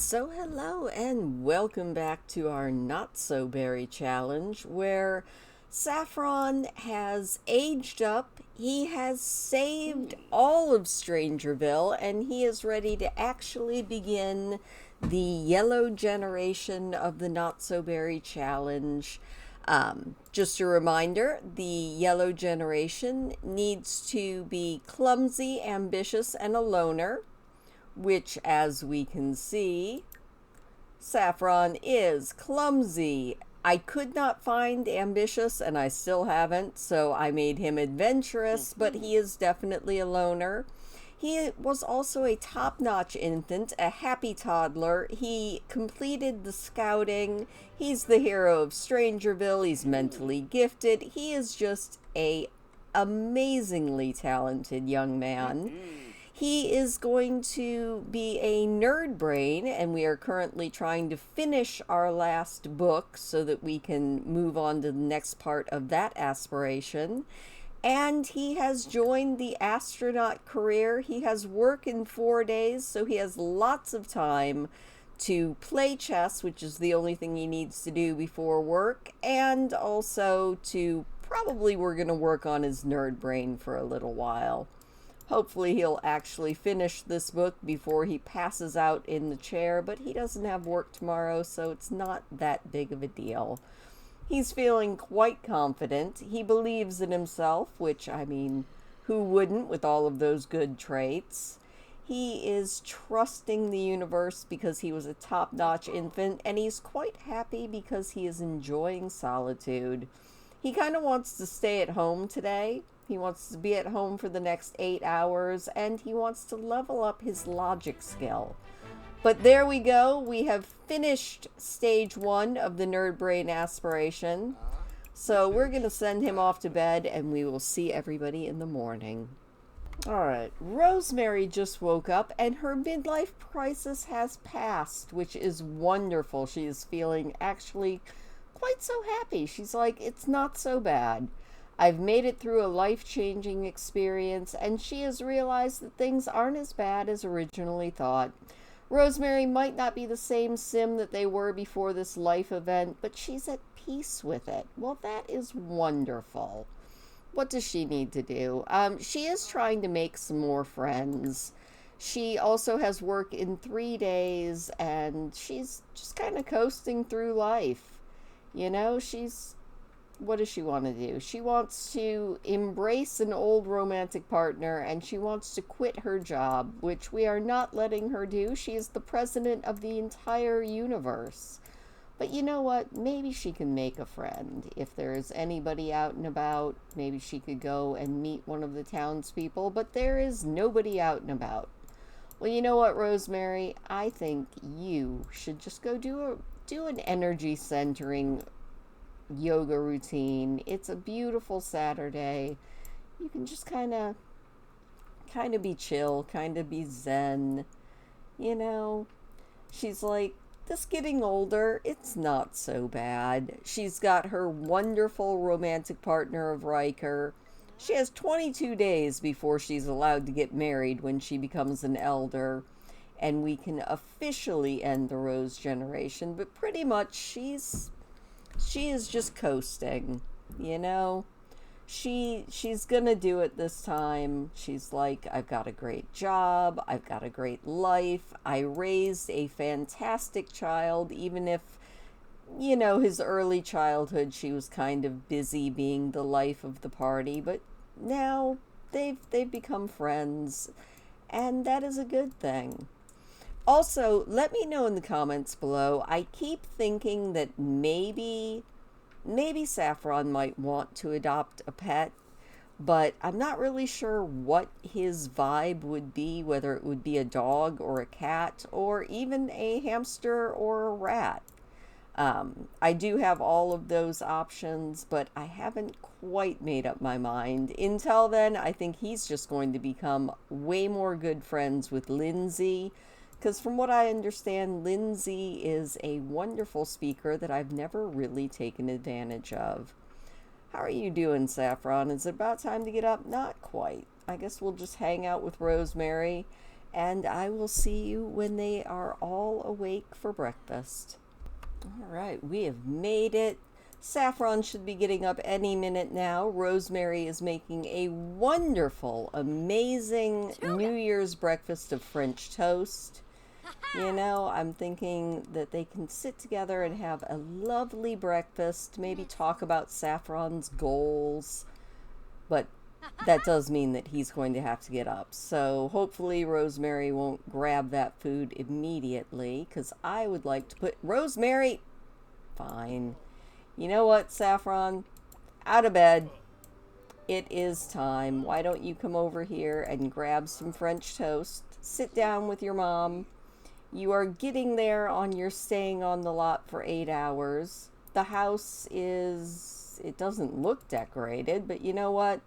So hello and welcome back to our Not So Berry Challenge where Saffron has aged up, he has saved all of Strangerville, and he is ready to actually begin the yellow generation of the Not So Berry Challenge. Just a reminder, the yellow generation needs to be clumsy, ambitious, and a loner, which, as we can see, Saffron is clumsy. I could not find ambitious, and I still haven't, so I made him adventurous, but he is definitely a loner. He was also a top-notch infant, a happy toddler. He completed the scouting. He's the hero of Strangerville. He's mentally gifted. He is just a amazingly talented young man. He is going to be a nerd brain, and we are currently trying to finish our last book so that we can move on to the next part of that aspiration. And he has joined the astronaut career. He has work in 4 days, so he has lots of time to play chess, which is the only thing he needs to do before work, and also to probably we're going to work on his nerd brain for a little while. Hopefully he'll actually finish this book before he passes out in the chair, but he doesn't have work tomorrow, so it's not that big of a deal. He's feeling quite confident. He believes in himself, which, I mean, who wouldn't with all of those good traits? He is trusting the universe because he was a top-notch infant, and he's quite happy because he is enjoying solitude. He kind of wants to stay at home today. He wants to be at home for the next 8 hours, and he wants to level up his logic skill. But there we go. We have finished stage 1 of the nerd brain aspiration. So we're going to send him off to bed, and we will see everybody in the morning. Alright, Rosemary just woke up, and her midlife crisis has passed, which is wonderful. She is feeling actually quite so happy. She's like, it's not so bad. I've made it through a life-changing experience, and she has realized that things aren't as bad as originally thought. Rosemary might not be the same Sim that they were before this life event, but she's at peace with it. Well, that is wonderful. What does she need to do? She is trying to make some more friends. She also has work in 3 days, and she's just kind of coasting through life. You know, what does she want to do? She wants to embrace an old romantic partner, and she wants to quit her job, which we are not letting her do. She is the president of the entire universe. But you know what? Maybe she can make a friend. If there's anybody out and about, maybe she could go and meet one of the townspeople, but there is nobody out and about. Well, you know what, Rosemary? I think you should just go do an energy centering yoga routine. It's a beautiful Saturday. You can just kind of be chill, kind of be zen. You know, she's like, this getting older, it's not so bad. She's got her wonderful romantic partner of Riker. She has 22 days before she's allowed to get married when she becomes an elder, and we can officially end the Rose generation, but pretty much she is just coasting, you know? She's gonna do it this time. She's like, I've got a great job, I've got a great life, I raised a fantastic child, even if, you know, his early childhood she was kind of busy being the life of the party, but now they've become friends, and that is a good thing. Also, let me know in the comments below. I keep thinking that maybe Saffron might want to adopt a pet, but I'm not really sure what his vibe would be, whether it would be a dog or a cat or even a hamster or a rat. I do have all of those options, but I haven't quite made up my mind. Until then, I think he's just going to become way more good friends with Lindsay, because from what I understand, Lindsay is a wonderful speaker that I've never really taken advantage of. How are you doing, Saffron? Is it about time to get up? Not quite. I guess we'll just hang out with Rosemary and I will see you when they are all awake for breakfast. All right, we have made it. Saffron should be getting up any minute now. Rosemary is making a wonderful, amazing New Year's breakfast of French toast. You know, I'm thinking that they can sit together and have a lovely breakfast, maybe talk about Saffron's goals, but that does mean that he's going to have to get up. So hopefully Rosemary won't grab that food immediately, because I would like to put... Rosemary! Fine. You know what, Saffron? Out of bed. It is time. Why don't you come over here and grab some French toast? Sit down with your mom. You are getting there on your staying on the lot for 8 hours. The house is... it doesn't look decorated, but you know what?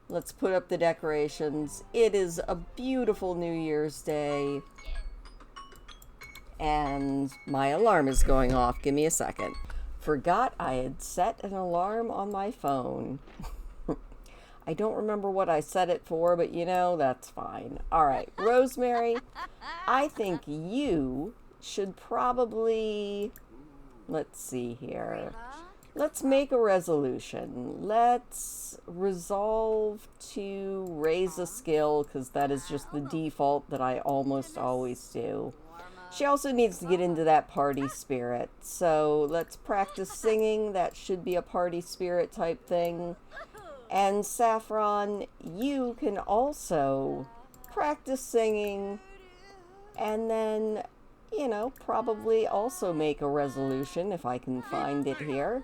Let's put up the decorations. It is a beautiful New Year's Day. And my alarm is going off. Give me a second. Forgot I had set an alarm on my phone. I don't remember what I set it for, but you know, that's fine. All right, Rosemary, I think you should probably, let's see here. Let's make a resolution. Let's resolve to raise a skill, because that is just the default that I almost always do. She also needs to get into that party spirit. So let's practice singing. That should be a party spirit type thing. And Saffron, you can also practice singing and then, you know, probably also make a resolution if I can find it here.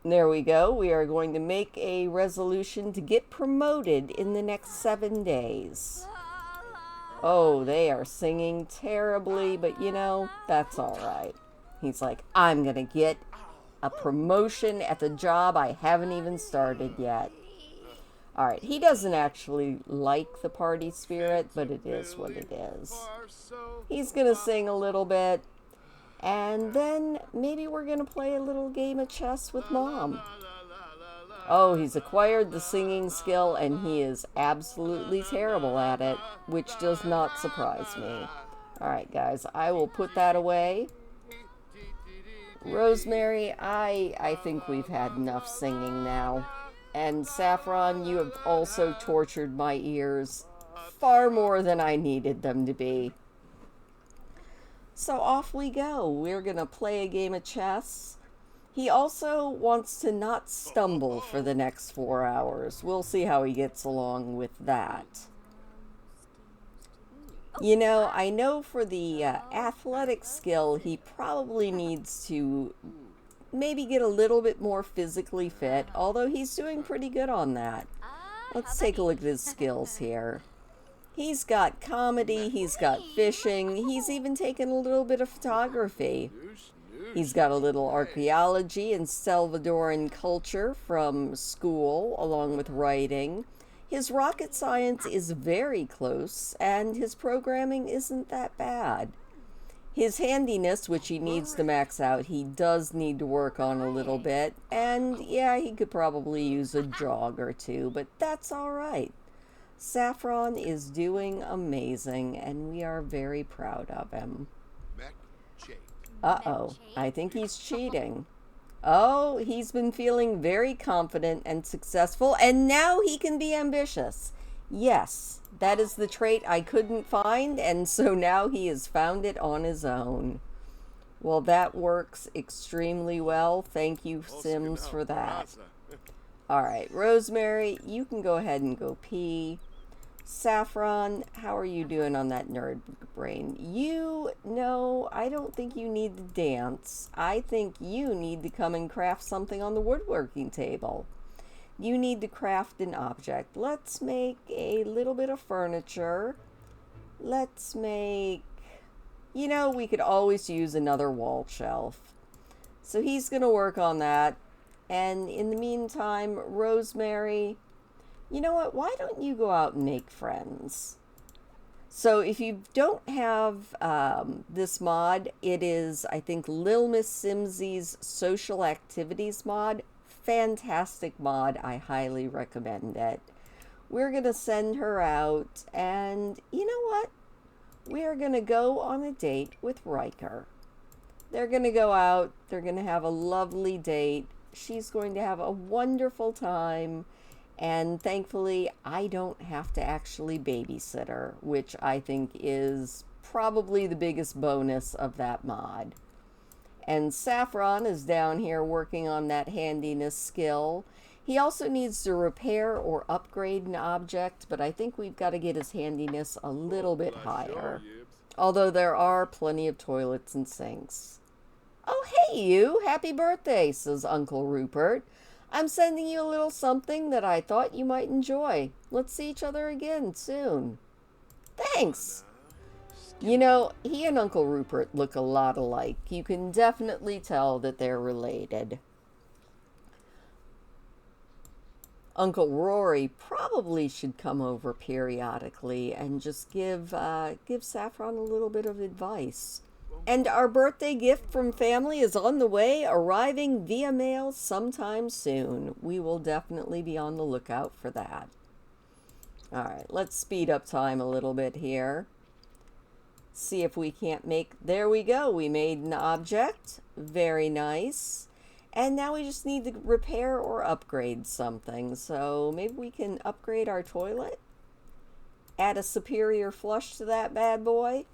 There we go. We are going to make a resolution to get promoted in the next 7 days. Oh, they are singing terribly, but you know, that's all right. He's like, I'm going to get a promotion at the job I haven't even started yet. All right, he doesn't actually like the party spirit, but it is what it is. He's going to sing a little bit, and then maybe we're going to play a little game of chess with Mom. Oh, he's acquired the singing skill, and he is absolutely terrible at it, which does not surprise me. All right, guys, I will put that away. Rosemary, I think we've had enough singing now. And Saffron, you have also tortured my ears far more than I needed them to be. So off we go. We're going to play a game of chess. He also wants to not stumble for the next 4 hours. We'll see how he gets along with that. You know, I know for the athletic skill, he probably needs to maybe get a little bit more physically fit, although he's doing pretty good on that. Let's take a look at his skills here. He's got comedy, he's got fishing, he's even taken a little bit of photography. He's got a little archaeology and Salvadoran culture from school, along with writing. His rocket science is very close, and his programming isn't that bad. His handiness, which he needs to max out, he does need to work on a little bit. And yeah, he could probably use a jog or two, but that's all right. Saffron is doing amazing, and we are very proud of him. Uh-oh, I think he's cheating. Oh, he's been feeling very confident and successful, and now he can be ambitious. Yes, that is the trait I couldn't find, and so now he has found it on his own. Well, that works extremely well. Thank you, Sims, for that. All right, Rosemary, you can go ahead and go pee. Saffron, how are you doing on that nerd brain? No, I don't think you need to dance. I think you need to come and craft something on the woodworking table. You need to craft an object. Let's make a little bit of furniture. Let's make... You know, we could always use another wall shelf. So he's going to work on that. And in the meantime, Rosemary... You know what? Why don't you go out and make friends? So if you don't have this mod, it is, I think, Lil Miss Simsy's Social Activities mod. Fantastic mod. I highly recommend it. we're going to send her out, and you know what? We are going to go on a date with Riker. They're going to go out, they're going to have a lovely date. She's going to have a wonderful time, and thankfully, I don't have to actually babysit her, which I think is probably the biggest bonus of that mod. And Saffron is down here working on that handiness skill. He also needs to repair or upgrade an object, but I think we've got to get his handiness a little bit higher. Although there are plenty of toilets and sinks. Oh, hey you! Happy birthday, says Uncle Rupert. I'm sending you a little something that I thought you might enjoy. Let's see each other again soon. Thanks! You know, he and Uncle Rupert look a lot alike. You can definitely tell that they're related. Uncle Rory probably should come over periodically and just give Saffron a little bit of advice. And our birthday gift from family is on the way, arriving via mail sometime soon. We will definitely be on the lookout for that. All right, let's speed up time a little bit here. See if we can't make... There we go. We made an object. Very nice. And now we just need to repair or upgrade something. So maybe we can upgrade our toilet? Add a superior flush to that bad boy?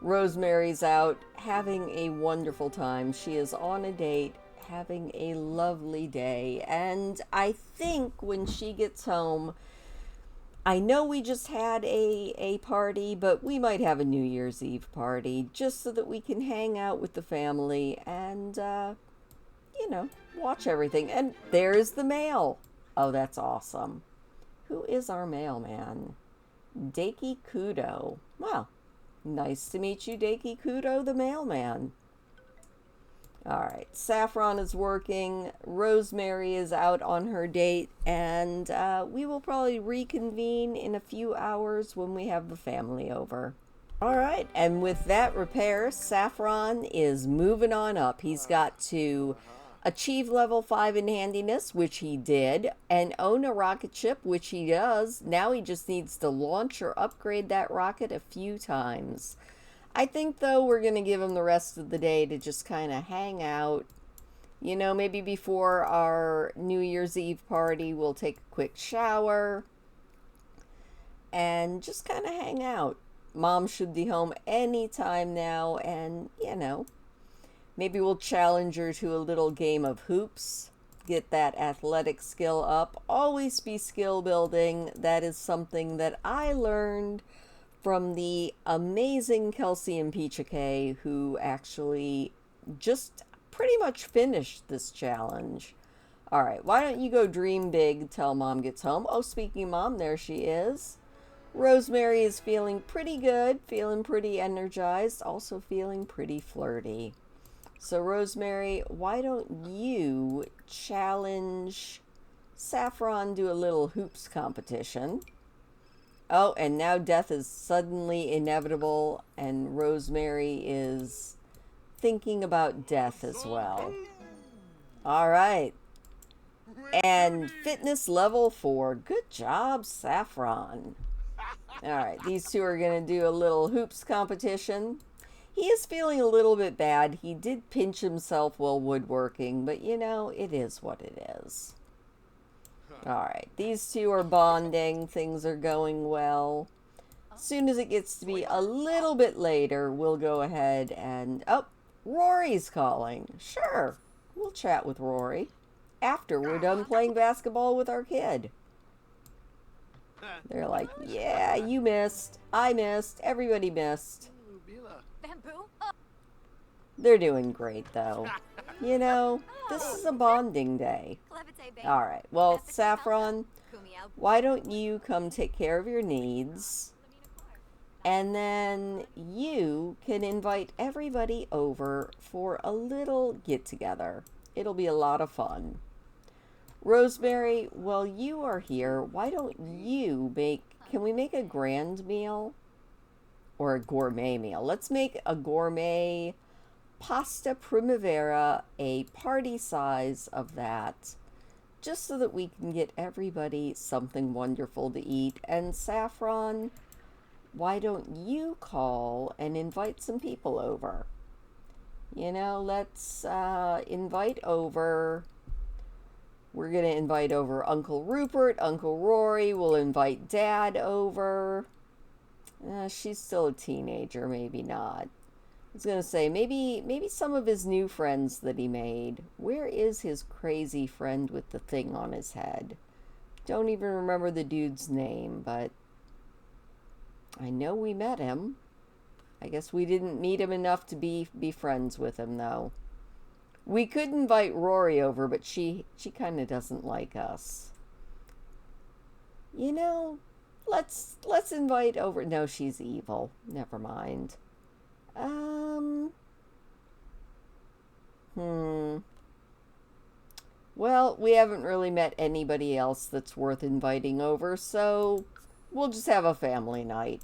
Rosemary's out having a wonderful time. She is on a date, having a lovely day. And I think when she gets home... I know we just had a party, but we might have a New Year's Eve party just so that we can hang out with the family and, you know, watch everything. And there's the mail. Oh, that's awesome. Who is our mailman? Daki Kudo. Well, nice to meet you, Daki Kudo, the mailman. All right, Saffron is working, Rosemary is out on her date, and we will probably reconvene in a few hours when we have the family over. All right, and with that repair, Saffron is moving on up. He's got to achieve level 5 in handiness, which he did, and own a rocket ship, which he does. Now he just needs to launch or upgrade that rocket a few times. I think, though, we're going to give him the rest of the day to just kind of hang out. You know, maybe before our New Year's Eve party, we'll take a quick shower and just kind of hang out. Mom should be home anytime now, and, you know, maybe we'll challenge her to a little game of hoops, get that athletic skill up. Always be skill building. That is something that I learned from the amazing Kelsey and Peachake, who actually just pretty much finished this challenge. All right, why don't you go dream big till Mom gets home? Oh, speaking of Mom, there she is. Rosemary is feeling pretty good, feeling pretty energized, also feeling pretty flirty. So, Rosemary, why don't you challenge Saffron, do a little hoops competition? Oh, and now death is suddenly inevitable, and Rosemary is thinking about death as well. All right. And fitness level 4. Good job, Saffron. All right, these two are going to do a little hoops competition. He is feeling a little bit bad. He did pinch himself while woodworking, but you know, it is what it is. Alright, these two are bonding. Things are going well. As soon as it gets to be a little bit later, we'll go ahead and... Oh, Rory's calling. Sure, we'll chat with Rory after we're done playing basketball with our kid. They're like, yeah, you missed. I missed. Everybody missed. They're doing great, though. You know, this is a bonding day. Alright, well, Saffron, why don't you come take care of your needs, and then you can invite everybody over for a little get-together. It'll be a lot of fun. Rosemary, while you are here, why don't you can we make a grand meal? Or a gourmet meal? Let's make a gourmet pasta primavera, a party size of that. just so that we can get everybody something wonderful to eat. And Saffron, why don't you call and invite some people over? You know, let's invite over. We're going to invite over Uncle Rupert, Uncle Rory. We'll invite Dad over. She's still a teenager, maybe not. I was going to say, maybe some of his new friends that he made. Where is his crazy friend with the thing on his head? Don't even remember the dude's name, but I know we met him. I guess we didn't meet him enough to be friends with him, though. We could invite Rory over, but she kind of doesn't like us. You know, let's invite over. No, she's evil. Never mind. Well, we haven't really met anybody else that's worth inviting over, so we'll just have a family night.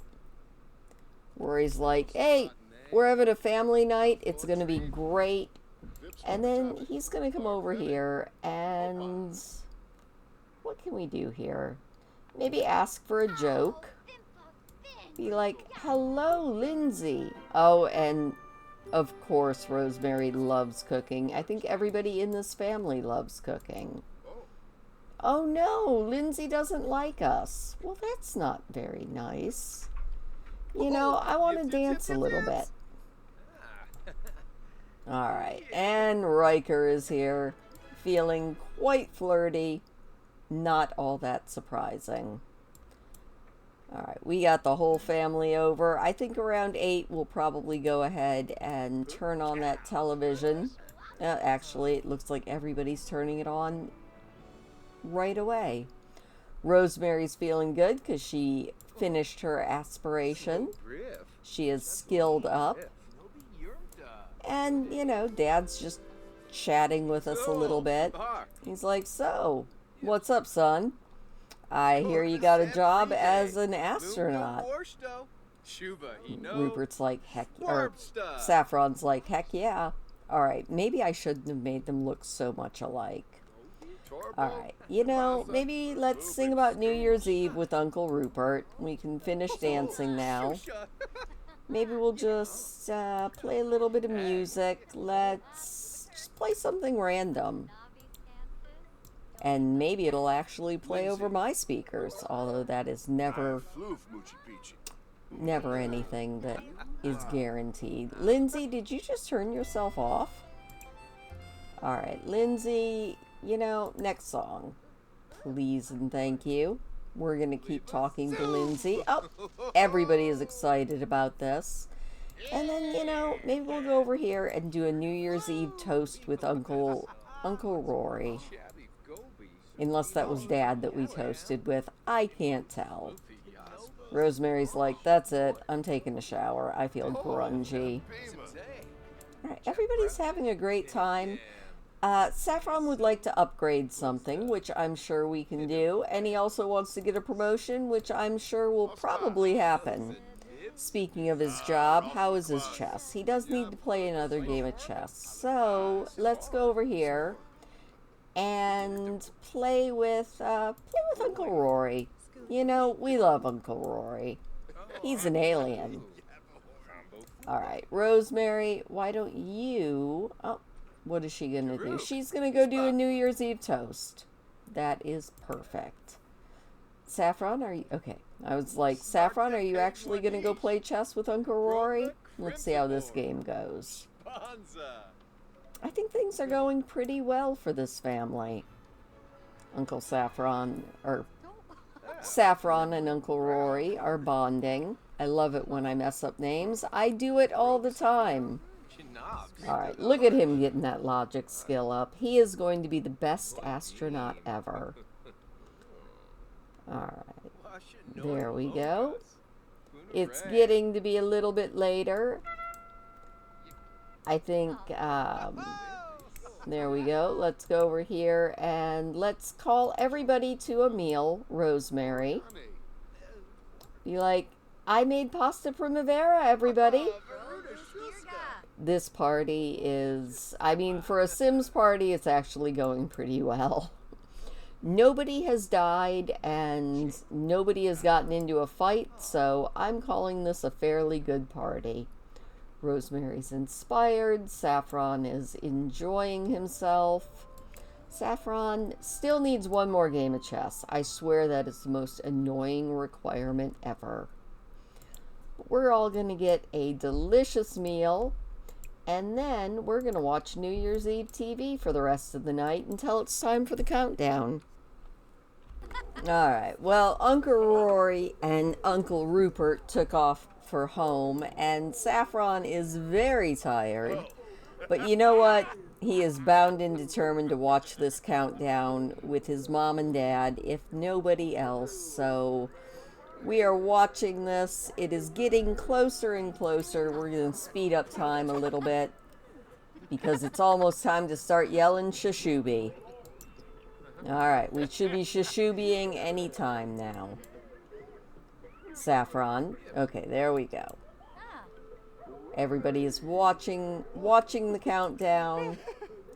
Rory's like, hey, we're having a family night. It's going to be great. And then he's going to come over here and what can we do here? Maybe ask for a joke. Be like, hello, Lindsay. Oh, and of course, Rosemary loves cooking. I think everybody in this family loves cooking. Oh no, Lindsay doesn't like us. Well, that's not very nice. You know, I want to dance a little bit. Alright, and Riker is here, feeling quite flirty. Not all that surprising. Alright, we got the whole family over. I think around 8 we'll probably go ahead and turn on that television. Actually, it looks like everybody's turning it on right away. Rosemary's feeling good because she finished her aspiration. She is skilled up. And, you know, Dad's just chatting with us a little bit. He's like, so, what's up, son? I hear you got a job as an astronaut. Rupert's like, heck, or Saffron's like, heck yeah. Alright, maybe I shouldn't have made them look so much alike. Alright, you know, maybe let's sing about New Year's Eve with Uncle Rupert. We can finish dancing now. Maybe we'll just play a little bit of music. Let's just play something random. And maybe it'll actually play over my speakers, although that is never anything that is guaranteed. Lindsay, did you just turn yourself off? Alright, Lindsay, you know, next song. Please and thank you. We're going to keep talking to Lindsay. Oh, everybody is excited about this. And then, you know, maybe we'll go over here and do a New Year's Eve toast with Uncle Rory. Unless that was Dad that we toasted with. I can't tell. Rosemary's like, that's it. I'm taking a shower. I feel grungy. Alright, everybody's having a great time. Saffron would like to upgrade something, which I'm sure we can do, and he also wants to get a promotion, which I'm sure will probably happen. Speaking of his job, how is his chess? He does need to play another game of chess. So, let's go over here and play with Uncle Rory. You know, we love Uncle Rory. He's an alien. Alright, Rosemary, why don't you... Oh, what is she going to do? She's going to go do a New Year's Eve toast. That is perfect. Saffron, are you... Okay. I was like, Saffron, are you actually going to go play chess with Uncle Rory? Let's see how this game goes. I think things are going pretty well for this family. Uncle Saffron, or Saffron and Uncle Rory are bonding. I love it when I mess up names. I do it all the time. Alright, look at him getting that logic skill up. He is going to be the best astronaut ever. Alright, there we go. It's getting to be a little bit later. I think, there we go. Let's go over here and let's call everybody to a meal, Rosemary. Be like, I made pasta primavera, everybody. This party is, I mean, for a Sims party, it's actually going pretty well. Nobody has died and nobody has gotten into a fight, so I'm calling this a fairly good party. Rosemary's inspired. Saffron is enjoying himself. Saffron still needs one more game of chess. I swear that is the most annoying requirement ever. But we're all going to get a delicious meal, and then we're going to watch New Year's Eve TV for the rest of the night until it's time for the countdown. Alright, well, Uncle Rory and Uncle Rupert took off for home, and Saffron is very tired. But you know what? He is bound and determined to watch this countdown with his mom and dad, if nobody else. So we are watching this. It is getting closer and closer. We're going to speed up time a little bit because it's almost time to start yelling Shashubi. Alright, we should be Shashubiing any time now. Saffron. Okay, there we go. Everybody is watching the countdown.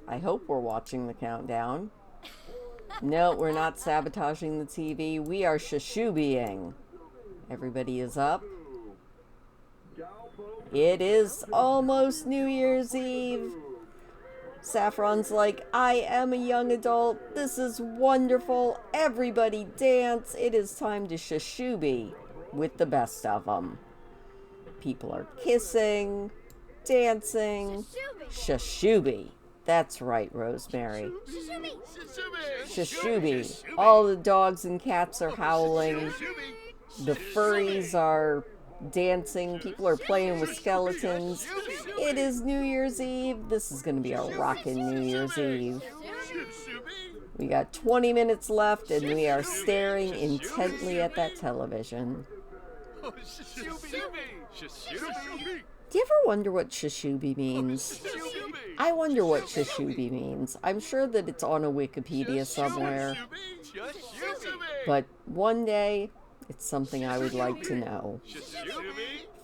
I hope we're watching the countdown. No, we're not sabotaging the TV. We are Shashubiing. Everybody is up. It is almost New Year's Eve. Saffron's like, I am a young adult. This is wonderful. Everybody dance. It is time to Shashubi with the best of them. People are kissing, dancing. Shashubi. That's right, Rosemary. Shashubi. All the dogs and cats are howling. The furries are dancing. People are playing with skeletons. It is New Year's Eve. This is going to be a rockin' New Year's Eve. We got 20 minutes left and we are staring intently at that television. Do you ever wonder what Shashubi means? I wonder what Shashubi means. I'm sure that it's on a Wikipedia somewhere. But one day, it's something I would like to know.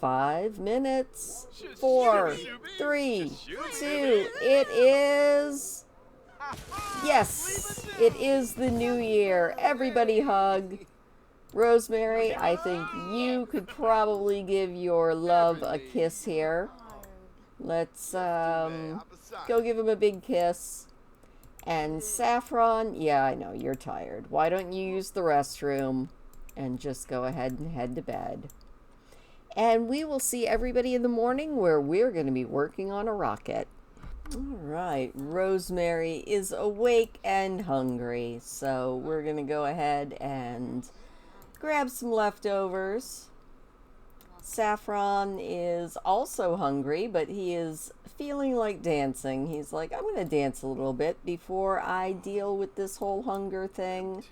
5 minutes. 4, 3, 2. It is... Yes! It is the new year. Everybody hug. Rosemary, I think you could probably give your love a kiss here. Let's go give him a big kiss. And Saffron, yeah, I know, you're tired. Why don't you use the restroom and just go ahead and head to bed. And we will see everybody in the morning where we're going to be working on a rocket. All right, Rosemary is awake and hungry, so we're going to go ahead and grab some leftovers. Saffron is also hungry, but he is feeling like dancing. He's like, I'm going to dance a little bit before I deal with this whole hunger thing.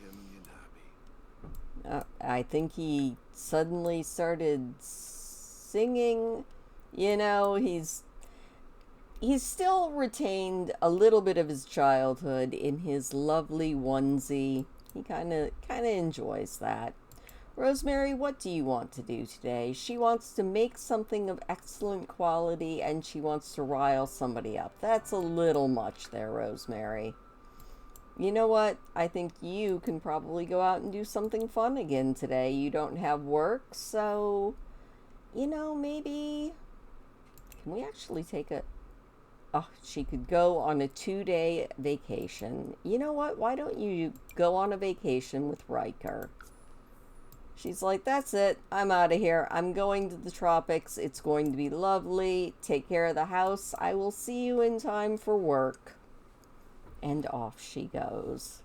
I think he suddenly started singing. You know, he's still retained a little bit of his childhood in his lovely onesie. He kind of enjoys that. Rosemary, what do you want to do today? She wants to make something of excellent quality and she wants to rile somebody up. That's a little much there, Rosemary. You know what? I think you can probably go out and do something fun again today. You don't have work, so, you know, maybe... Can we actually take a... Oh, she could go on a 2-day vacation. You know what? Why don't you go on a vacation with Riker? She's like, that's it. I'm out of here. I'm going to the tropics. It's going to be lovely. Take care of the house. I will see you in time for work. And off she goes.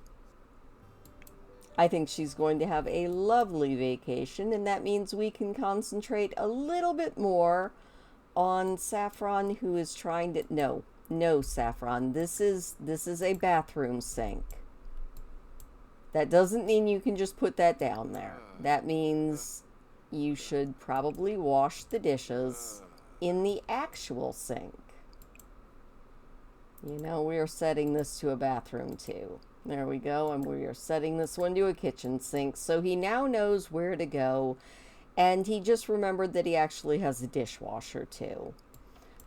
I think she's going to have a lovely vacation, and that means we can concentrate a little bit more on Saffron, who is trying to... No, Saffron. This is a bathroom sink. That doesn't mean you can just put that down there. That means you should probably wash the dishes in the actual sink. You know, we are setting this to a bathroom too. There we go, and we are setting this one to a kitchen sink. So he now knows where to go, and he just remembered that he actually has a dishwasher too.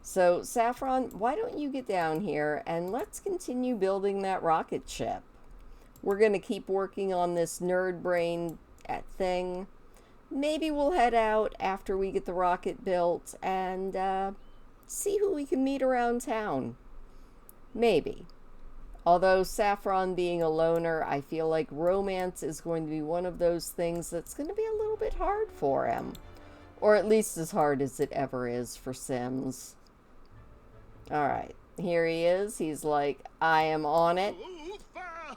So, Saffron, why don't you get down here and let's continue building that rocket ship. We're going to keep working on this nerd brain thing. Maybe we'll head out after we get the rocket built and see who we can meet around town. Maybe. Although Saffron being a loner, I feel like romance is going to be one of those things that's going to be a little bit hard for him. Or at least as hard as it ever is for Sims. Alright, here he is. He's like, I am on it.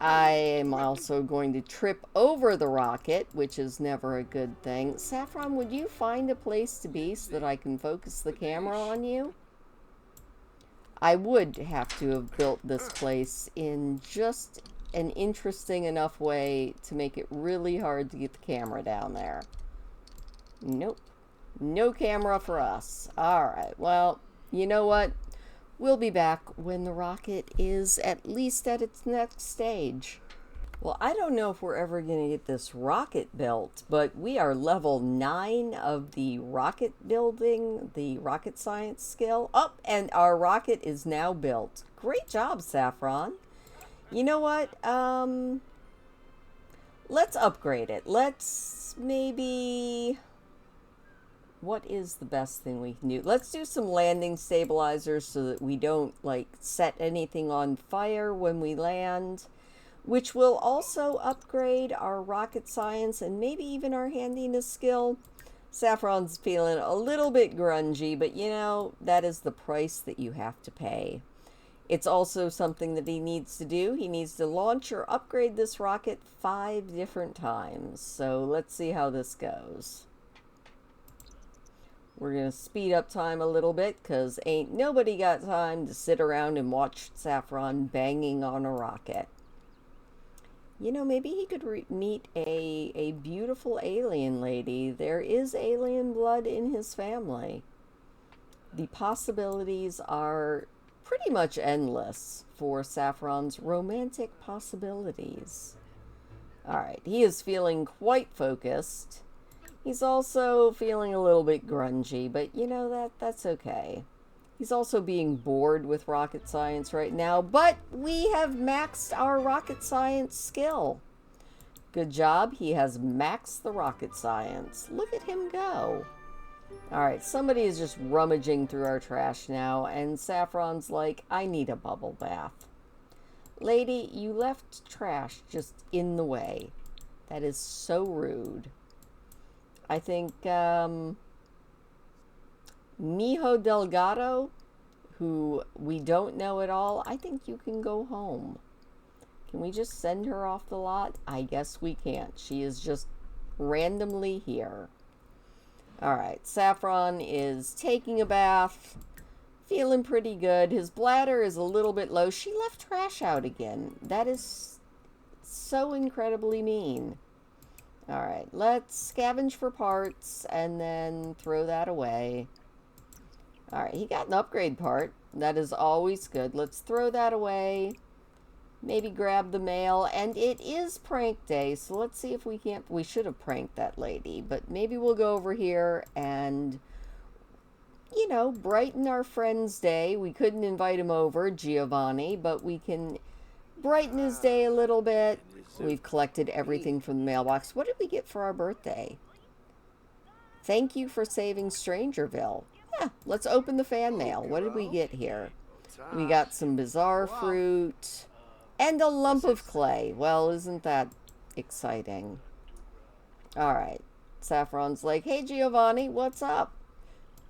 I am also going to trip over the rocket, which is never a good thing. Saffron, would you find a place to be so that I can focus the camera on you? I would have to have built this place in just an interesting enough way to make it really hard to get the camera down there. Nope. No camera for us. Alright, well, you know what? We'll be back when the rocket is at least at its next stage. Well, I don't know if we're ever going to get this rocket built, but we are level 9 of the rocket building, the rocket science skill. Oh, and our rocket is now built. Great job, Saffron. You know what? Let's upgrade it. Let's maybe... What is the best thing we can do? Let's do some landing stabilizers so that we don't, like, set anything on fire when we land. Which will also upgrade our rocket science and maybe even our handiness skill. Saffron's feeling a little bit grungy, but you know, that is the price that you have to pay. It's also something that he needs to do. He needs to launch or upgrade this rocket 5 different times. So let's see how this goes. We're going to speed up time a little bit because ain't nobody got time to sit around and watch Saffron banging on a rocket. You know, maybe he could meet a beautiful alien lady. There is alien blood in his family. The possibilities are pretty much endless for Saffron's romantic possibilities. Alright, he is feeling quite focused. He's also feeling a little bit grungy, but you know, that's okay. He's also being bored with rocket science right now, but we have maxed our rocket science skill. Good job, he has maxed the rocket science. Look at him go. Alright, somebody is just rummaging through our trash now, and Saffron's like, I need a bubble bath. Lady, you left trash just in the way. That is so rude. I think Mijo Delgado, who we don't know at all, I think you can go home. Can we just send her off the lot? I guess we can't. She is just randomly here. Alright, Saffron is taking a bath, feeling pretty good. His bladder is a little bit low. She left trash out again. That is so incredibly mean. Alright, let's scavenge for parts and then throw that away. Alright, he got an upgrade part. That is always good. Let's throw that away. Maybe grab the mail. And it is prank day, so let's see if we can't... We should have pranked that lady, but maybe we'll go over here and, you know, brighten our friend's day. We couldn't invite him over, Giovanni, but we can brighten his day a little bit. We've collected everything from the mailbox. What did we get for our birthday? Thank you for saving Strangerville. Yeah, let's open the fan mail. What did we get here? We got some bizarre fruit and a lump of clay. Well, isn't that exciting? Alright. Saffron's like, hey Giovanni, what's up?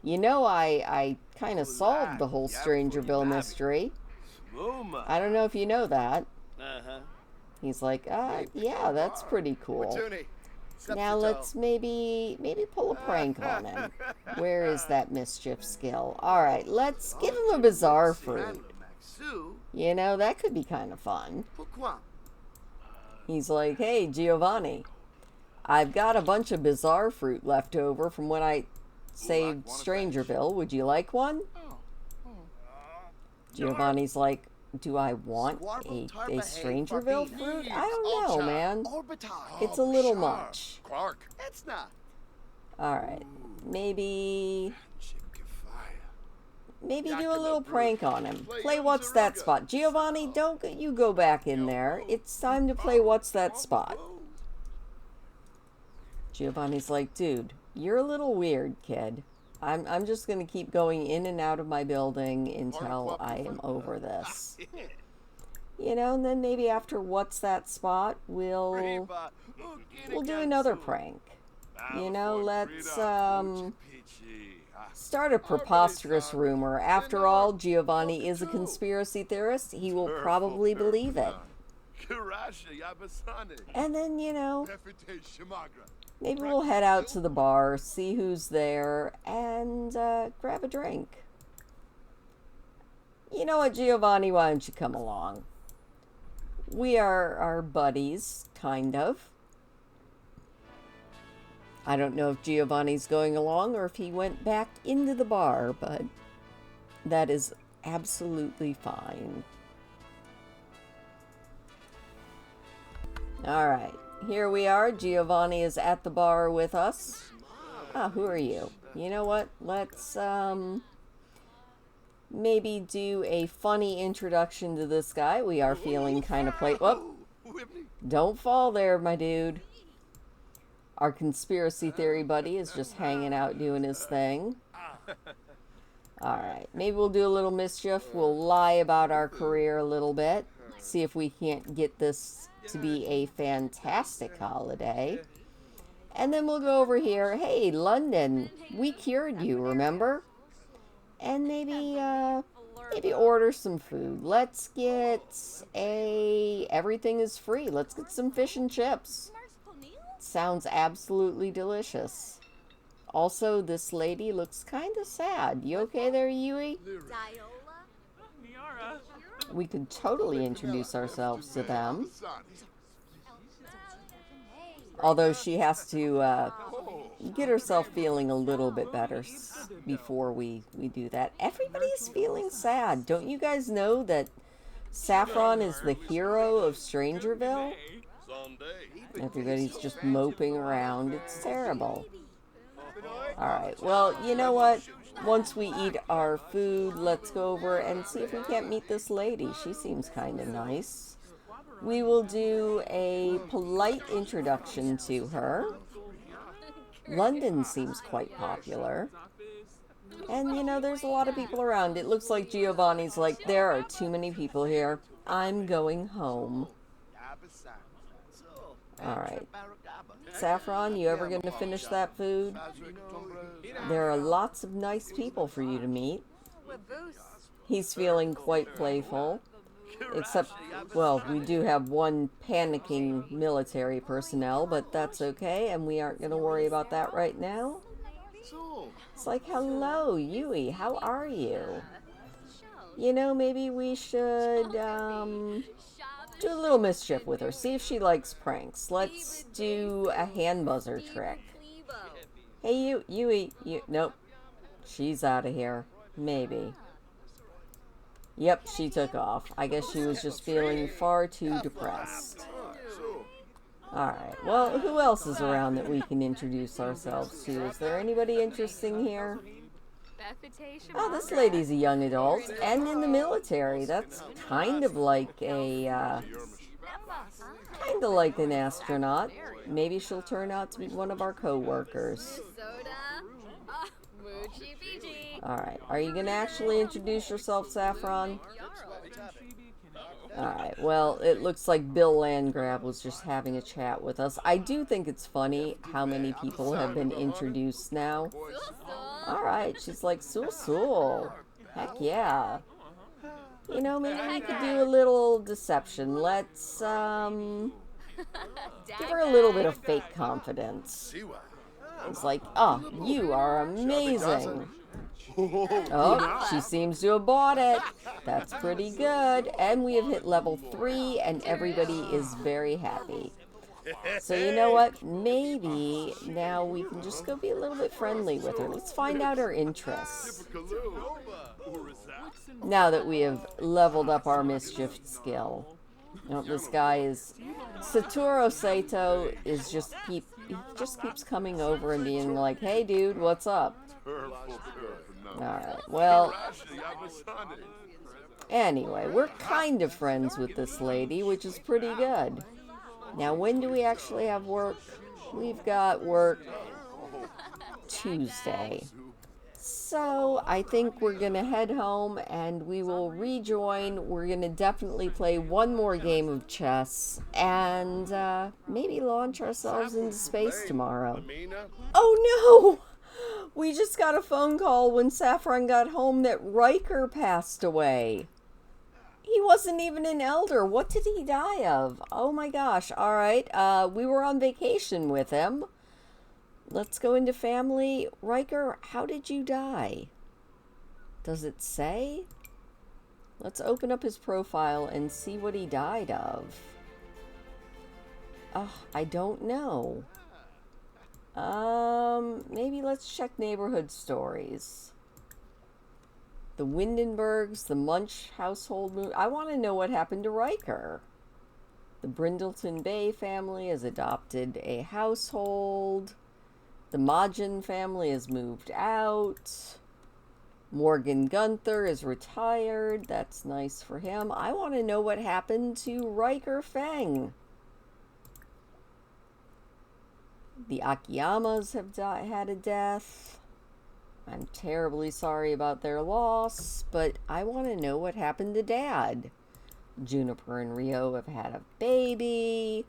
You know, I kind of solved the whole Strangerville mystery. I don't know if you know that. He's like, yeah, that's pretty cool. Now let's maybe pull a prank on him. Where is that mischief skill? Alright, let's give him a bizarre fruit. You know, that could be kind of fun. He's like, hey, Giovanni, I've got a bunch of bizarre fruit left over from when I saved Strangerville. Would you like one? Giovanni's like, do I want a Strangerville fruit? I don't know, man. It's a little much. Alright, maybe maybe do a little prank on him. Play What's That Spot. Giovanni, don't you go back in there. It's time to play What's That Spot. Giovanni's like, dude, you're a little weird, kid. I'm just going to keep going in and out of my building until I am over this. You know, and then maybe after What's That Spot, we'll do another prank. You know, let's start a preposterous rumor. After all, Giovanni is a conspiracy theorist. He will probably believe it. And then, you know, maybe we'll head out to the bar, see who's there, and grab a drink. You know what, Giovanni, why don't you come along? We are buddies, kind of. I don't know if Giovanni's going along or if he went back into the bar, but that is absolutely fine. All right, here we are. Giovanni is at the bar with us. Ah, who are you? You know what? Let's maybe do a funny introduction to this guy. We are feeling kind of Whoop. Don't fall there, my dude. Our conspiracy theory buddy is just hanging out doing his thing. Alright, maybe we'll do a little mischief. We'll lie about our career a little bit. See if we can't get this to be a fantastic holiday. And then we'll go over here. Hey, London, we cured you, remember? And maybe order some food. Let's get everything is free. Let's get some fish and chips. Sounds absolutely delicious. Also, this lady looks kind of sad. You okay there, Yui? We could totally introduce ourselves to them. Although she has to get herself feeling a little bit better before we do that. Everybody's feeling sad. Don't you guys know that Saffron is the hero of Strangerville? Everybody's just moping around. It's terrible. Alright, well, you know what? Once we eat our food, let's go over and see if we can't meet this lady. She seems kind of nice. We will do a polite introduction to her. London seems quite popular. And, you know, there's a lot of people around. It looks like Giovanni's like, there are too many people here. I'm going home. Alright. Saffron, you ever going to finish that food? There are lots of nice people for you to meet. He's feeling quite playful. Except, well, we do have one panicking military personnel, but that's okay, and we aren't going to worry about that right now. It's like, hello, Yui, how are you? You know, maybe we should, do a little mischief with her. See if she likes pranks. Let's do a hand buzzer trick. Hey, Yui, nope. She's out of here. Maybe. Yep, she took off. I guess she was just feeling far too depressed. Alright, well, who else is around that we can introduce ourselves to? Is there anybody interesting here? Oh, this lady's a young adult and in the military. That's kind of like an astronaut. Maybe she'll turn out to be one of our co-workers. Alright, are you going to actually introduce yourself, Saffron? Alright, well, it looks like Bill Landgrab was just having a chat with us. I do think it's funny how many people have been introduced now. Alright, she's like, Sul. Heck yeah. You know, maybe we could do a little deception. Let's, give her a little bit of fake confidence. It's like, oh, you are amazing. Oh, she seems to have bought it. That's pretty good. And we have hit level 3, and everybody is very happy. So you know what? Maybe now we can just go be a little bit friendly with her. Let's find out her interests. Now that we have leveled up our mischief skill. You know, this guy is... Satoru Sato is he just keeps coming over and being like, hey dude, what's up? Alright, well, anyway, we're kind of friends with this lady, which is pretty good. Now, when do we actually have work? We've got work Tuesday. So, I think we're going to head home and we will rejoin. We're going to definitely play one more game of chess and maybe launch ourselves into space tomorrow. Oh no! We just got a phone call when Saffron got home that Riker passed away. He wasn't even an elder. What did he die of? Oh my gosh. All right. We were on vacation with him. Let's go into family. Riker, how did you die? Does it say? Let's open up his profile and see what he died of. I don't know. Maybe let's check neighborhood stories. The Windenbergs, the Munch household. I want to know what happened to Riker. The Brindleton Bay family has adopted a household. The Majin family has moved out. Morgan Gunther is retired. That's nice for him. I want to know what happened to Riker Feng. The Akiyamas have had a death. I'm terribly sorry about their loss, but I want to know what happened to Dad. Juniper and Rio have had a baby.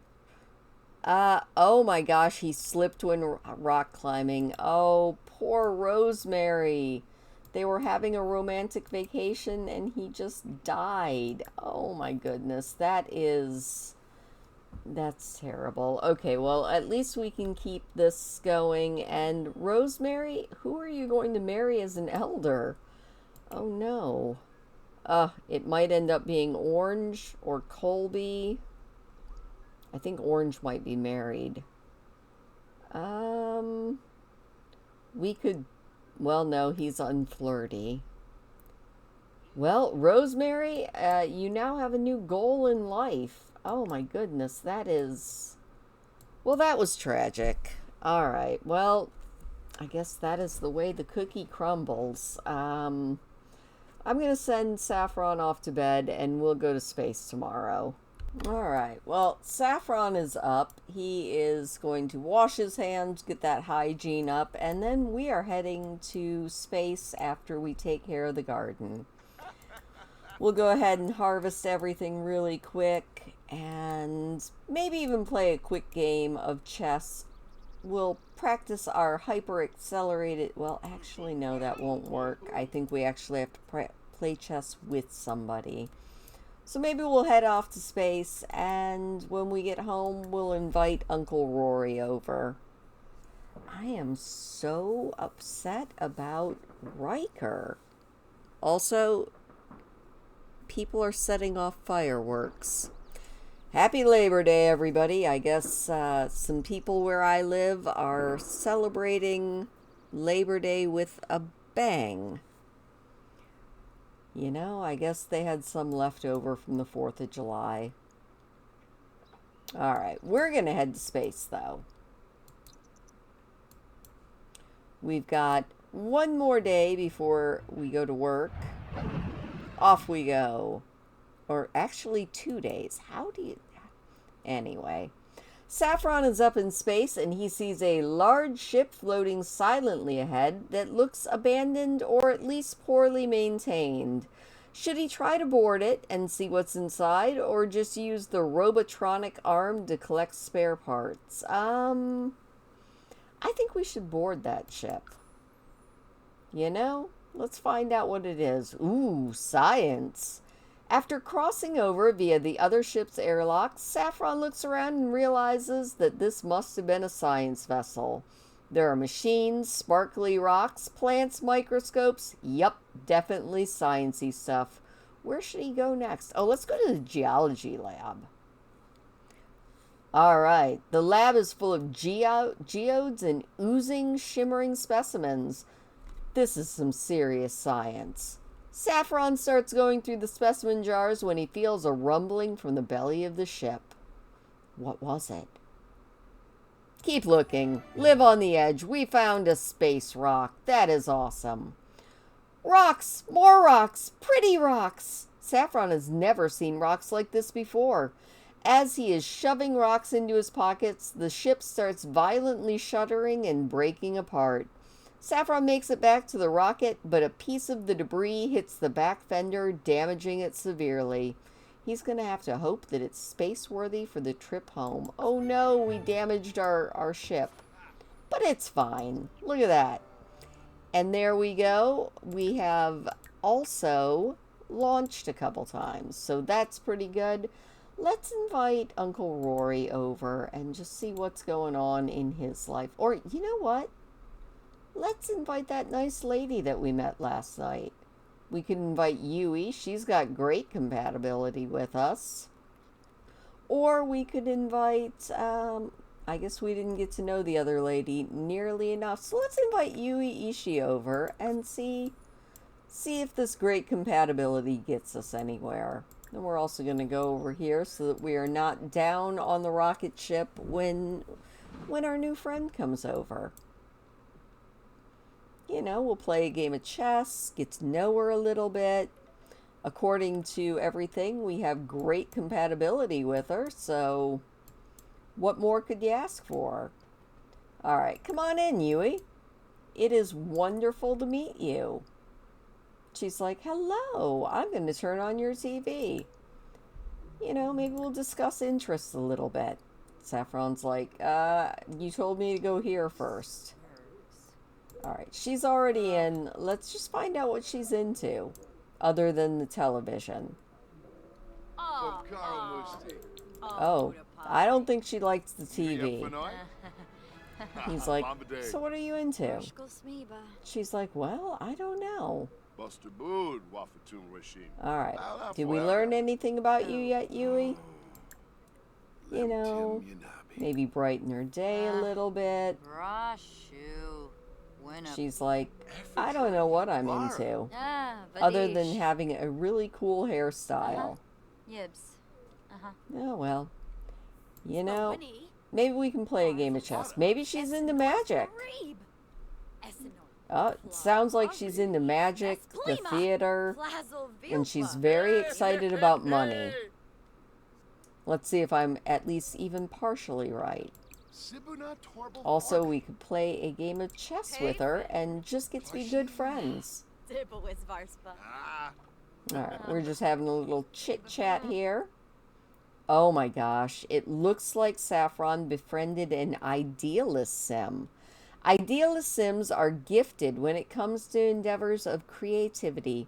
Oh my gosh, he slipped when rock climbing. Oh, poor Rosemary. They were having a romantic vacation and he just died. Oh my goodness, that's terrible. Okay, well, at least we can keep this going. And Rosemary, who are you going to marry as an elder? Oh no. It might end up being Orange or Colby. I think Orange might be married. We could... Well, no, he's unflirty. Well, Rosemary, you now have a new goal in life. Oh my goodness, that is... Well, that was tragic. Alright, well, I guess that is the way the cookie crumbles. I'm going to send Saffron off to bed and we'll go to space tomorrow. Alright, well, Saffron is up. He is going to wash his hands, get that hygiene up, and then we are heading to space after we take care of the garden. We'll go ahead and harvest everything really quick and maybe even play a quick game of chess. We'll practice our hyper-accelerated... Well, actually, no, that won't work. I think we actually have to play chess with somebody. So maybe we'll head off to space, and when we get home, we'll invite Uncle Rory over. I am so upset about Riker. Also, people are setting off fireworks. Happy Labor Day, everybody. I guess some people where I live are celebrating Labor Day with a bang. You know, I guess they had some left over from the 4th of July. Alright, we're going to head to space, though. We've got one more day before we go to work. Off we go. Or actually 2 days. How do you... Anyway. Saffron is up in space and he sees a large ship floating silently ahead that looks abandoned or at least poorly maintained. Should he try to board it and see what's inside or just use the robotronic arm to collect spare parts? I think we should board that ship. You know, let's find out what it is. Ooh, science. After crossing over via the other ship's airlock, Saffron looks around and realizes that this must have been a science vessel. There are machines, sparkly rocks, plants, microscopes. Yup, definitely sciencey stuff. Where should he go next? Oh, let's go to the geology lab. Alright, the lab is full of geodes and oozing, shimmering specimens. This is some serious science. Saffron starts going through the specimen jars when he feels a rumbling from the belly of the ship. What was it? Keep looking. Live on the edge. We found a space rock. That is awesome. Rocks! More rocks! Pretty rocks! Saffron has never seen rocks like this before. As he is shoving rocks into his pockets, the ship starts violently shuddering and breaking apart. Saffron makes it back to the rocket, but a piece of the debris hits the back fender, damaging it severely. He's going to have to hope that it's space-worthy for the trip home. Oh no, we damaged our ship. But it's fine. Look at that. And there we go. We have also launched a couple times, so that's pretty good. Let's invite Uncle Rory over and just see what's going on in his life. Or, you know what? Let's invite that nice lady that we met last night. We could invite Yui. She's got great compatibility with us. Or we could invite, I guess we didn't get to know the other lady nearly enough. So let's invite Yui Ishii over and see if this great compatibility gets us anywhere. And we're also going to go over here so that we are not down on the rocket ship when our new friend comes over. You know, we'll play a game of chess, get to know her a little bit. According to everything, we have great compatibility with her, so what more could you ask for? All right, come on in, Yui. It is wonderful to meet you. She's like, hello, I'm going to turn on your TV. You know, maybe we'll discuss interests a little bit. Saffron's like, you told me to go here first. Alright, she's already in. Let's just find out what she's into, other than the television. Oh, I don't think she likes the TV. He's like, so what are you into? She's like, well, I don't know. Alright, did we learn anything about you yet, Yui? You know, maybe brighten her day a little bit. She's like, I don't know what I'm into, other than having a really cool hairstyle. Oh, well, you know, maybe we can play a game of chess. Maybe she's into magic. Oh, it sounds like she's into magic, the theater, and she's very excited about money. Let's see if I'm at least even partially right. Also, we could play a game of chess with her and just get to be good friends. Alright, we're just having a little chit-chat here. Oh my gosh, it looks like Saffron befriended an idealist sim. Idealist sims are gifted when it comes to endeavors of creativity.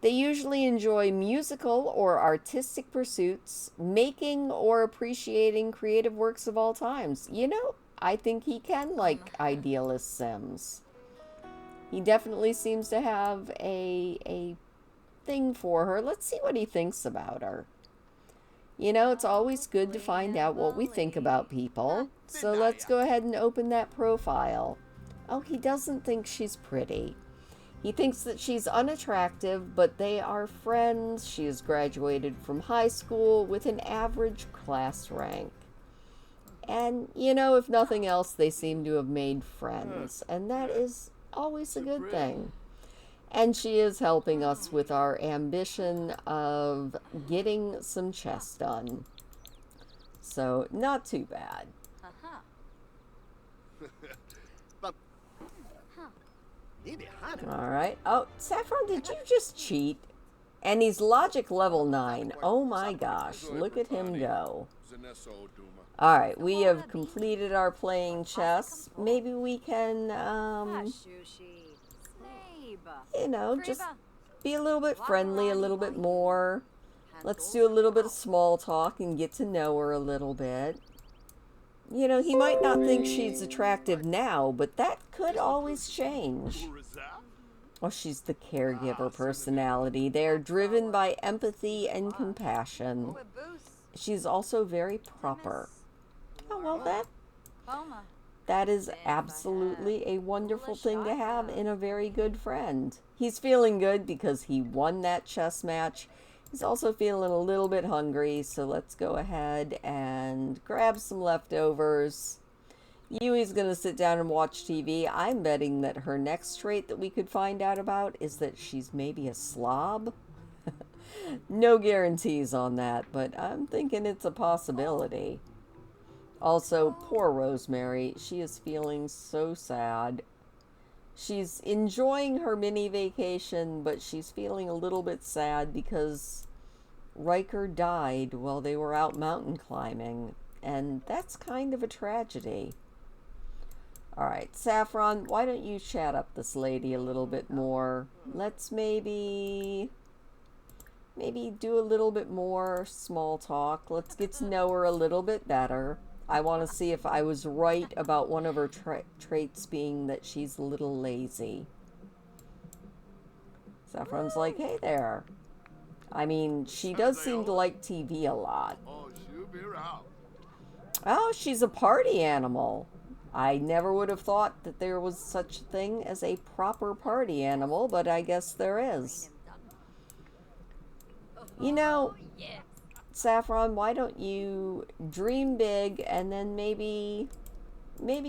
They usually enjoy musical or artistic pursuits, making or appreciating creative works of all times. You know, I think he can like idealist sims. He definitely seems to have a thing for her. Let's see what he thinks about her. You know, it's always good to find out what we think about people. So let's go ahead and open that profile. Oh, he doesn't think she's pretty. He thinks that she's unattractive, but they are friends. She has graduated from high school with an average class rank. And, you know, if nothing else, they seem to have made friends. And that is always a good thing. And she is helping us with our ambition of getting some chess done. So, not too bad. Alright. Oh, Saffron, did you just cheat? And he's logic level 9. Oh my gosh, look at him go. Alright, we have completed our playing chess. Maybe we can, you know, just be a little bit friendly, a little bit more. Let's do a little bit of small talk and get to know her a little bit. You know, he might not think she's attractive now, but that could always change. Oh, she's the caregiver personality. They are driven by empathy and compassion. She's also very proper. Oh, well, that is absolutely a wonderful thing to have in a very good friend. He's feeling good because he won that chess match. He's also feeling a little bit hungry, so let's go ahead and grab some leftovers. Yui's gonna sit down and watch TV. I'm betting that her next trait that we could find out about is that she's maybe a slob. No guarantees on that, but I'm thinking it's a possibility. Also, poor Rosemary. She is feeling so sad. She's enjoying her mini vacation, but she's feeling a little bit sad because Riker died while they were out mountain climbing, and that's kind of a tragedy. All right, Saffron, why don't you chat up this lady a little bit more? Let's maybe do a little bit more small talk. Let's get to know her a little bit better. I want to see if I was right about one of her traits being that she's a little lazy. Saffron's like, hey there. I mean, she does seem to like TV a lot. Oh, she's a party animal. I never would have thought that there was such a thing as a proper party animal, but I guess there is. You know, Saffron, why don't you dream big and then maybe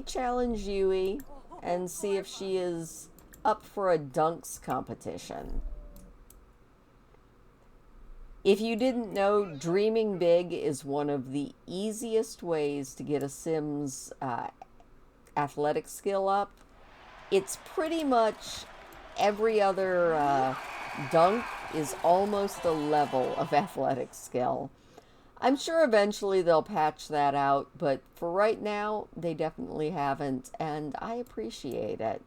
challenge Yui and see if she is up for a dunks competition. If you didn't know, dreaming big is one of the easiest ways to get a Sim's athletic skill up. It's pretty much every other dunk is almost a level of athletic skill. I'm sure eventually they'll patch that out, but for right now, they definitely haven't, and I appreciate it.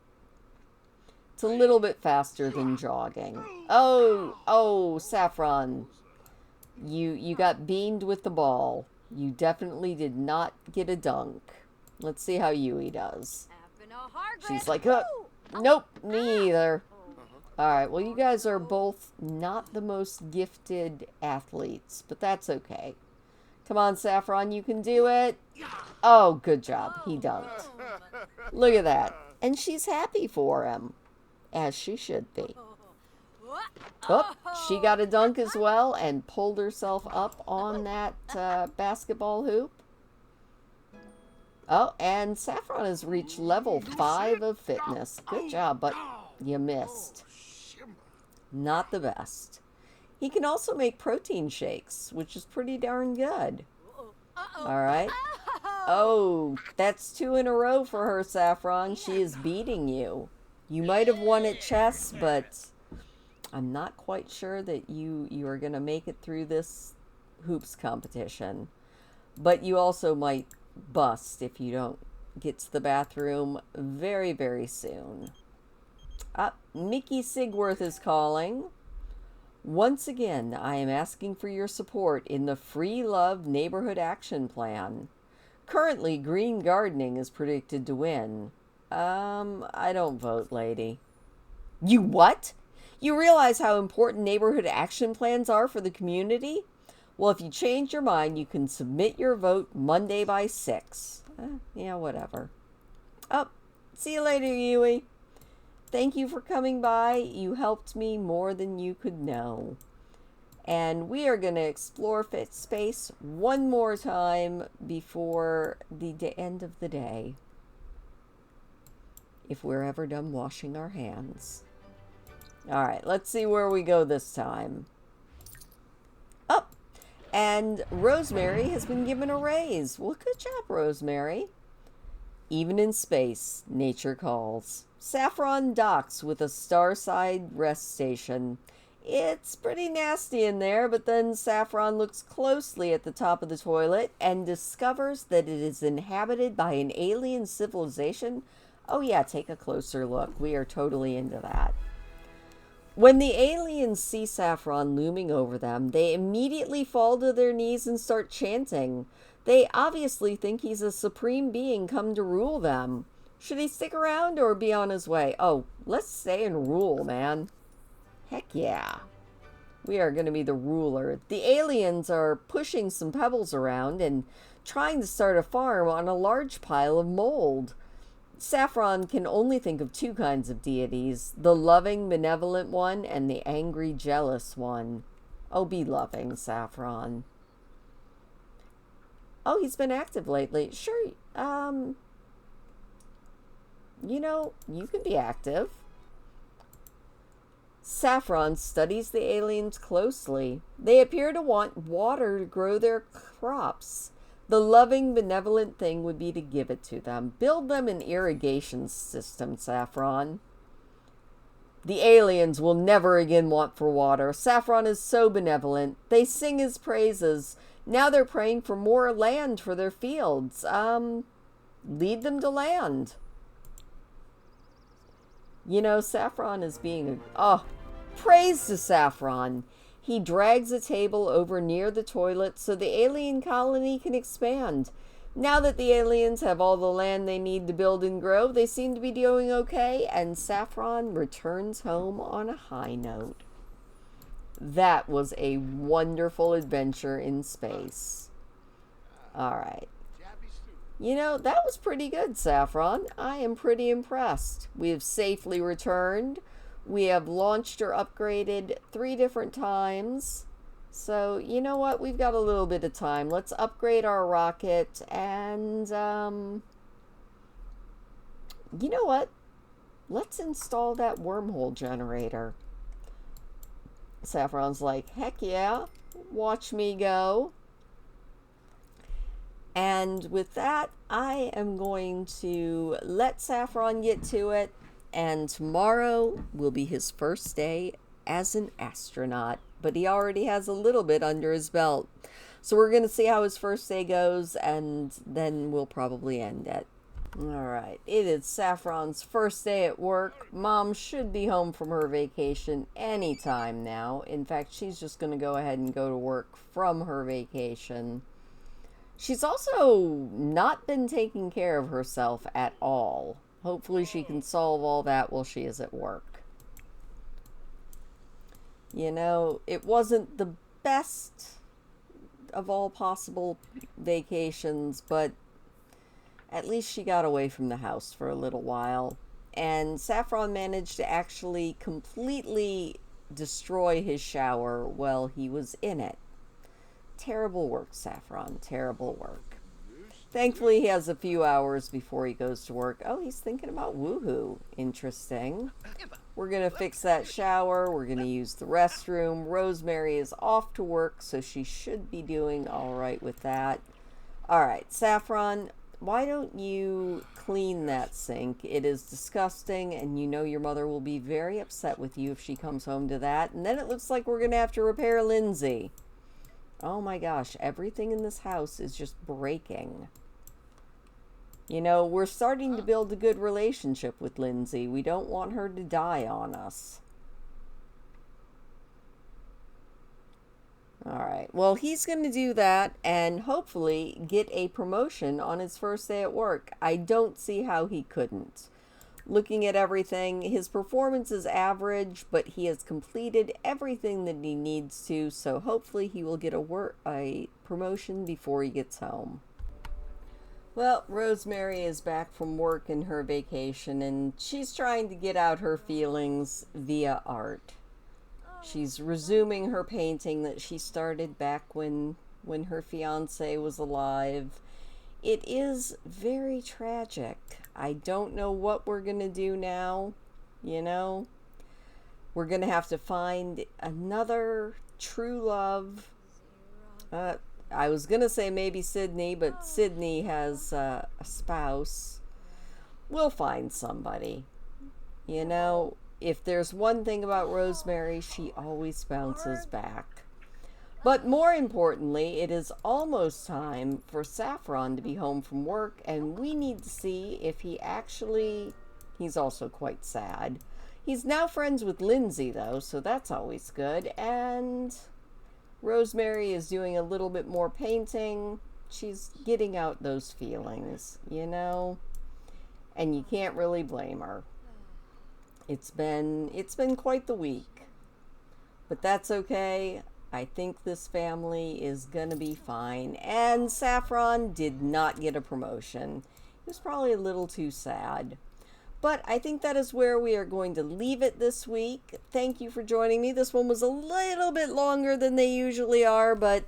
It's a little bit faster than jogging. Oh, Saffron. You got beamed with the ball. You definitely did not get a dunk. Let's see how Yui does. She's like, oh, nope, me either. Alright, well, you guys are both not the most gifted athletes, but that's okay. Come on, Saffron, you can do it. Oh, good job. He dunked. Look at that. And she's happy for him, as she should be. Oh, she got a dunk as well and pulled herself up on that basketball hoop. Oh, and Saffron has reached level 5 of fitness. Good job, but you missed. Not the best. He can also make protein shakes, which is pretty darn good. Alright. Oh, that's 2 in a row for her, Saffron. She is beating you. You might have won at chess, but I'm not quite sure that you are going to make it through this hoops competition. But you also might bust if you don't get to the bathroom very, very soon. Mickey Sigworth is calling. Once again, I am asking for your support in the Free Love Neighborhood Action Plan. Currently, green gardening is predicted to win. I don't vote, lady. You what? You realize how important neighborhood action plans are for the community? Well, if you change your mind, you can submit your vote Monday by 6. Yeah, whatever. Oh, see you later, Yui. Thank you for coming by. You helped me more than you could know. And we are going to explore Fit Space one more time before the end of the day. If we're ever done washing our hands. Alright, let's see where we go this time. Up! And Rosemary has been given a raise. Well, good job, Rosemary. Even in space, nature calls. Saffron docks with a Starside rest station. It's pretty nasty in there, but then Saffron looks closely at the top of the toilet and discovers that it is inhabited by an alien civilization. Oh yeah, take a closer look. We are totally into that. When the aliens see Saffron looming over them, they immediately fall to their knees and start chanting. They obviously think he's a supreme being come to rule them. Should he stick around or be on his way? Oh, let's stay and rule, man. Heck yeah. We are going to be the ruler. The aliens are pushing some pebbles around and trying to start a farm on a large pile of mold. Saffron can only think of 2 kinds of deities, the loving, benevolent one and the angry, jealous one. Oh, be loving, Saffron. Oh, he's been active lately. Sure, you can be active. Saffron studies the aliens closely. They appear to want water to grow their crops. The loving, benevolent thing would be to give it to them. Build them an irrigation system, Saffron. The aliens will never again want for water. Saffron is so benevolent. They sing his praises. Now they're praying for more land for their fields. Lead them to land. Saffron is being... Oh, praise to Saffron. He drags a table over near the toilet so the alien colony can expand. Now that the aliens have all the land they need to build and grow, they seem to be doing okay, and Saffron returns home on a high note. That was a wonderful adventure in space. All right. That was pretty good, Saffron. I am pretty impressed. We have safely returned. We have launched or upgraded 3 different times. So, you know what? We've got a little bit of time. Let's upgrade our rocket and, you know what? Let's install that wormhole generator. Saffron's like, heck yeah, watch me go. And with that, I am going to let Saffron get to it. And tomorrow will be his first day as an astronaut. But he already has a little bit under his belt. So we're going to see how his first day goes, and then we'll probably end it. Alright, it is Saffron's first day at work. Mom should be home from her vacation anytime now. In fact, she's just going to go ahead and go to work from her vacation. She's also not been taking care of herself at all. Hopefully she can solve all that while she is at work. It wasn't the best of all possible vacations, but at least she got away from the house for a little while. And Saffron managed to actually completely destroy his shower while he was in it. Terrible work, Saffron. Terrible work. Thankfully, he has a few hours before he goes to work. Oh, he's thinking about woohoo. Interesting. We're going to fix that shower. We're going to use the restroom. Rosemary is off to work, so she should be doing all right with that. All right, Saffron, why don't you clean that sink? It is disgusting, and your mother will be very upset with you if she comes home to that. And then it looks like we're going to have to repair Lindsay. Oh my gosh, everything in this house is just breaking. We're starting to build a good relationship with Lindsay. We don't want her to die on us. Alright, well, he's going to do that and hopefully get a promotion on his first day at work. I don't see how he couldn't. Looking at everything, his performance is average, but he has completed everything that he needs to, so hopefully he will get a promotion before he gets home. Well, Rosemary is back from work in her vacation, and she's trying to get out her feelings via art. She's resuming her painting that she started back when her fiance was alive. It is very tragic. I don't know what we're going to do now, We're going to have to find another true love. I was going to say maybe Sydney, but Sydney has a spouse. We'll find somebody. If there's one thing about Rosemary, she always bounces back. But more importantly, it is almost time for Saffron to be home from work, and we need to see if he's also quite sad. He's now friends with Lindsay, though, so that's always good. And Rosemary is doing a little bit more painting. She's getting out those feelings, and you can't really blame her. It's been quite the week, but that's okay. I think this family is gonna be fine. And Saffron did not get a promotion. He was probably a little too sad. But I think that is where we are going to leave it this week. Thank you for joining me. This one was a little bit longer than they usually are, but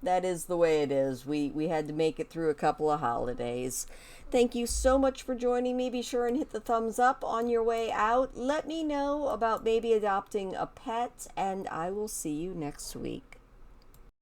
that is the way it is. We had to make it through a couple of holidays. Thank you so much for joining me. Be sure and hit the thumbs up on your way out. Let me know about maybe adopting a pet, and I will see you next week.